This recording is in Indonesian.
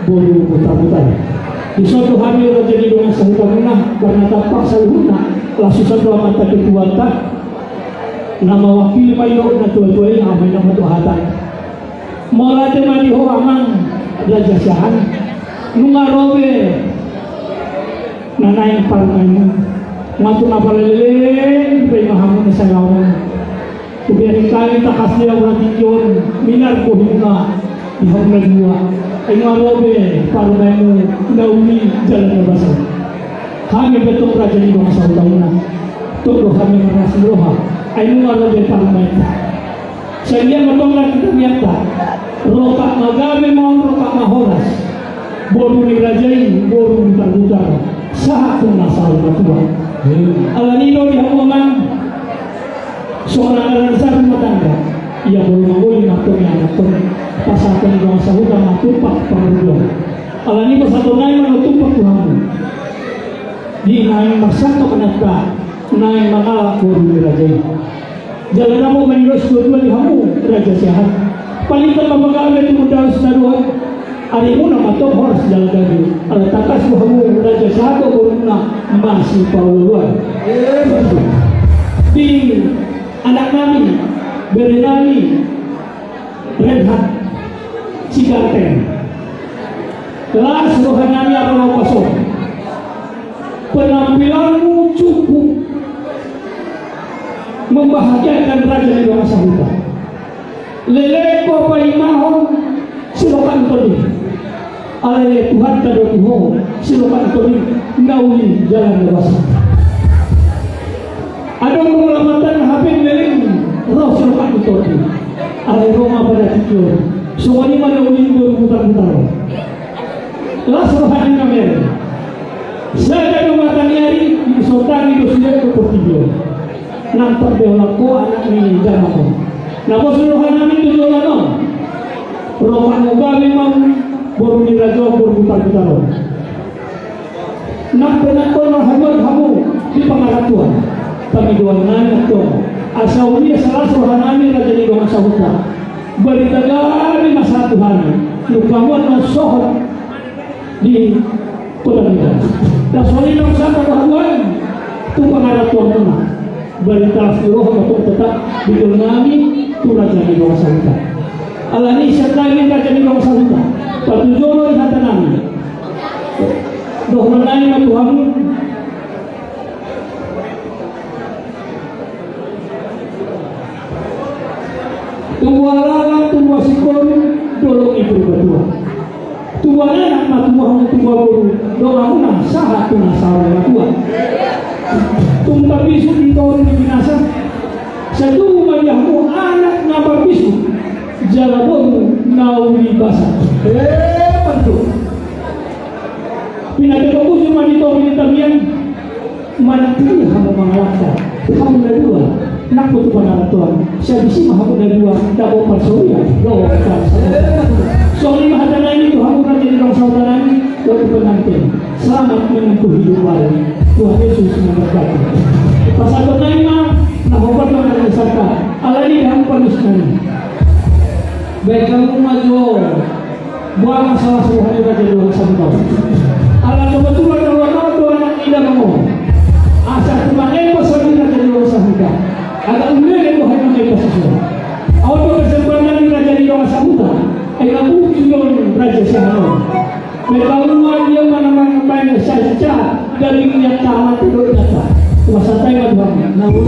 bolu putar-putar. Di suatu hari raja di rumah sahutana karena tapak saluhuna langsung doa mata kekuatan nama wakil mayo na tua-tua yang amai nama tuhatan mola temani ho amang raja syahan nungarobe nanaing parmaimu ngatu napalele primahamu nasangawan kubiarin kami takasnya orang tinjon minar kohina di hamna dua ay ngarobe parmaimu nauni jalan nabasa kami betul raja di bangsa utama tuh kami merasa roha ay ngarobe parmaimu saya matonglah kita nyata roka magame mau roka mahoras boru ni rajai boru ni terbuka saat nasal batua alanino di hamuman seorang aransan rumah tangga ia boleh menguli maksudnya anak pun pasakan di bangsa utama tupak pengaruh alani pasatu naik mana tupak Tuhan di naik maksatu kenapa naik mengalah boru ni rajai jalan apa menurut dua-dua di hamu raja sehat paling terpapagame itu mudah sedaruhan hari muna matop harus jalan lagi ada takas hamu raja sehat boruna masih pauluan di anak kami berenani Redhat Cikarten kelas rohani apa kosong penampilanmu cukup membahagiakan raja di bangsa kita lele ko paimahon silokan tadi alele Tuhan kado Tuhan silokan tadi ngauli jalan dewasa ada pengelamatan hafid lele roh silokan tadi alele Roma pada tidur semuanya mana uli berputar-putar las rohani namer saya ada matanyari di sotani dosnya kepertibian nampak belakko anak ini jangan napa suruhan namin tujuan ano rokan moga memang boru ni raja boru putar-putar nak penakon mahamad hamu di pangaratuan kami doang anak to asauli salah suruhan namin raja di bangsa huta beritagali masa Tuhan lukawan masohot di kota kita dan soalnya nang sama bahawan tu pangaratuan mana berita suruh untuk tetap dikenali tu raja di bangsa kita alani sertai raja di bangsa kita patujono di hati nami doh menai Tuhan tua lalang tua sikon dorong ibu berdua tua anak tua tua guru dorong una sahat una sawah tua tumpa bisu di tahun binasa satu mayahmu anak nama bisu jalabomu nauli basah pantu pinatu bagus cuma di tahun ini mana pilih kamu mengalahkan kamu dah dua nak butuh penalatuan saya bisi mahamu dah dua dapat persoalan doa soalnya mahadana ini Tuhan bukan jadi orang saudara ini waktu pengantin selamat menempuh hidup baru Tuhan Yesus memberkati pasal bernaima nah obat yang disangka alani kamu paniskan baik kamu maju buang masalah semuanya jadi orang sabda ala kebetulan dua anak tidak mau asal kemarin pasal jadi orang sabda agak umilin Tuhan yang baik sesuatu auto kesempatan kita jadi orang sabda ayah ujian raja sahano mereka rumah dia mana-mana banyak saja dari yang tamat itu nyata kuasa tengah Tuhan namun